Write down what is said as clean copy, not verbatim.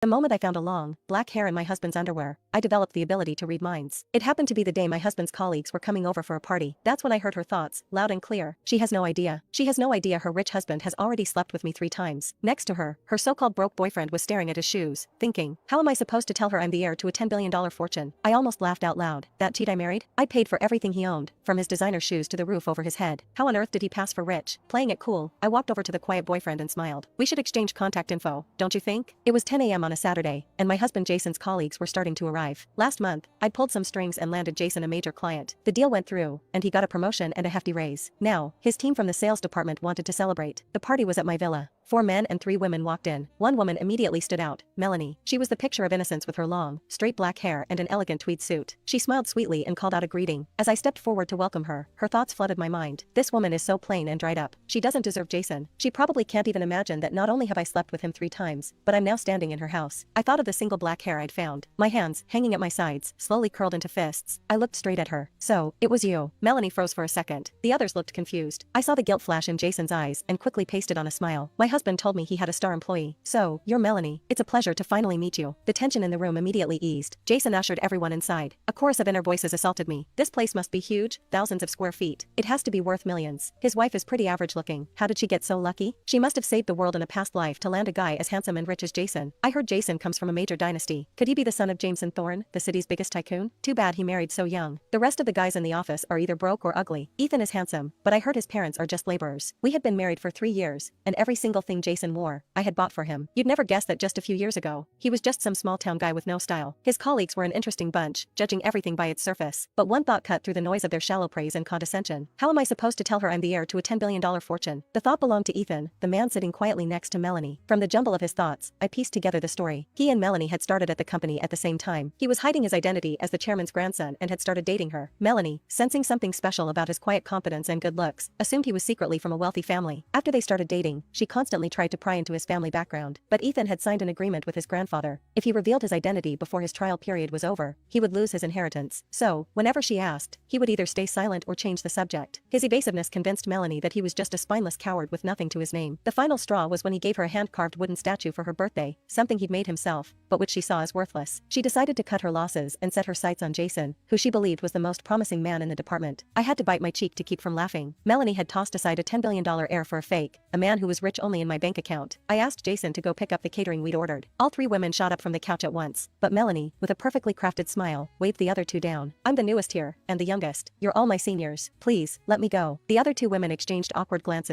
The moment I found a long, black hair in my husband's underwear, I developed the ability to read minds. It happened to be the day my husband's colleagues were coming over for a party. That's when I heard her thoughts, loud and clear. She has no idea. She has no idea her rich husband has already slept with me 3 times. Next to her, her so-called broke boyfriend was staring at his shoes, thinking, how am I supposed to tell her I'm the heir to a $10 billion fortune? I almost laughed out loud. That cheat I married? I paid for everything he owned, from his designer shoes to the roof over his head. How on earth did he pass for rich? Playing it cool, I walked over to the quiet boyfriend and smiled. We should exchange contact info, don't you think? It was 10 a.m. on a Saturday, and my husband Jason's colleagues were starting to arrive. Last month, I'd pulled some strings and landed Jason a major client. The deal went through, and he got a promotion and a hefty raise. Now, his team from the sales department wanted to celebrate. The party was at my villa. 4 men and 3 women walked in. One woman immediately stood out, Melanie. She was the picture of innocence with her long, straight black hair and an elegant tweed suit. She smiled sweetly and called out a greeting. As I stepped forward to welcome her, her thoughts flooded my mind. This woman is so plain and dried up. She doesn't deserve Jason. She probably can't even imagine that not only have I slept with him 3 times, but I'm now standing in her house. I thought of the single black hair I'd found. My hands, hanging at my sides, slowly curled into fists. I looked straight at her. So, it was you. Melanie froze for a second. The others looked confused. I saw the guilt flash in Jason's eyes and quickly pasted on a smile. My husband told me he had a star employee. So, you're Melanie. It's a pleasure to finally meet you. The tension in the room immediately eased. Jason ushered everyone inside. A chorus of inner voices assaulted me. This place must be huge, thousands of square feet. It has to be worth millions. His wife is pretty average looking. How did she get so lucky? She must have saved the world in a past life to land a guy as handsome and rich as Jason. I heard Jason comes from a major dynasty. Could he be the son of Jameson Thorne, the city's biggest tycoon? Too bad he married so young. The rest of the guys in the office are either broke or ugly. Ethan is handsome, but I heard his parents are just laborers. We had been married for 3 years, and every single thing Jason wore, I had bought for him. You'd never guess that just a few years ago, he was just some small town guy with no style. His colleagues were an interesting bunch, judging everything by its surface. But one thought cut through the noise of their shallow praise and condescension. How am I supposed to tell her I'm the heir to a $10 billion fortune? The thought belonged to Ethan, the man sitting quietly next to Melanie. From the jumble of his thoughts, I pieced together the story. He and Melanie had started at the company at the same time. He was hiding his identity as the chairman's grandson and had started dating her. Melanie, sensing something special about his quiet competence and good looks, assumed he was secretly from a wealthy family. After they started dating, she constantly tried to pry into his family background. But Ethan had signed an agreement with his grandfather. If he revealed his identity before his trial period was over, he would lose his inheritance. So, whenever she asked, he would either stay silent or change the subject. His evasiveness convinced Melanie that he was just a spineless coward with nothing to his name. The final straw was when he gave her a hand-carved wooden statue for her birthday, something he'd made himself, but which she saw as worthless. She decided to cut her losses and set her sights on Jason, who she believed was the most promising man in the department. I had to bite my cheek to keep from laughing. Melanie had tossed aside a $10 billion heir for a fake, a man who was rich only in my bank account. I asked Jason to go pick up the catering we'd ordered. All 3 women shot up from the couch at once, but Melanie, with a perfectly crafted smile, waved the other 2 down. I'm the newest here, and the youngest. You're all my seniors. Please, let me go. The other 2 women exchanged awkward glances.